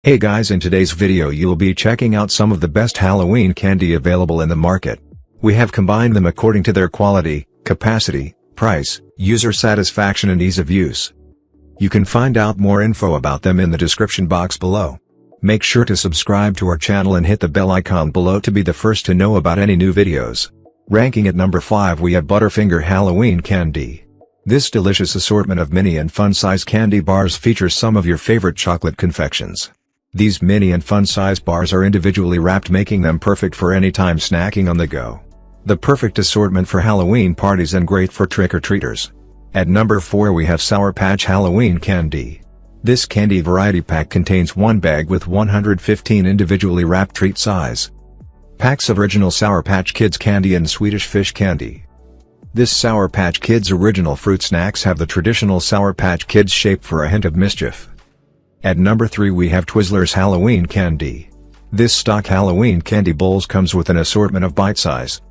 Hey guys, in today's video you'll be checking out some of the best Halloween candy available in the market. We have combined them according to their quality, capacity, price, user satisfaction and ease of use. You can find out more info about them in the description box below. Make sure to subscribe to our channel and hit the bell icon below to be the first to know about any new videos. Ranking at number 5 we have Butterfinger Halloween Candy. This delicious assortment of mini and fun-size candy bars features some of your favorite chocolate confections. These mini and fun-size bars are individually wrapped, making them perfect for anytime snacking on the go. The perfect assortment for Halloween parties and great for trick-or-treaters. At number 4 we have Sour Patch Halloween Candy. This candy variety pack contains one bag with 115 individually wrapped treat size packs of original Sour Patch Kids candy and Swedish Fish candy. This Sour Patch Kids original fruit snacks have the traditional Sour Patch Kids shape for a hint of mischief. At number 3 we have Twizzlers Halloween Candy. This stock Halloween candy bowls comes with an assortment of bite-size,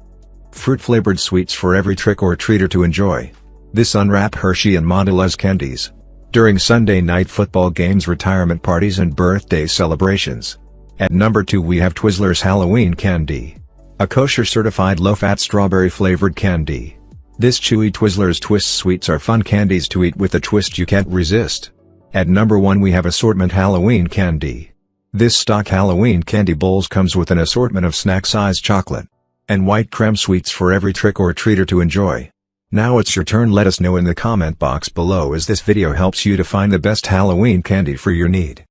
fruit-flavored sweets for every trick-or-treater to enjoy. This unwrap Hershey and Mondelez candies during Sunday night football games, retirement parties and birthday celebrations. At number 2 we have Twizzlers Halloween Candy. A kosher-certified low-fat strawberry-flavored candy. This chewy Twizzlers Twist sweets are fun candies to eat with a twist you can't resist. At number 1 we have Assortment Halloween Candy. This stock Halloween candy bowls comes with an assortment of snack-sized chocolate and white creme sweets for every trick-or-treater to enjoy. Now it's your turn. Let us know in the comment box below as this video helps you to find the best Halloween candy for your need.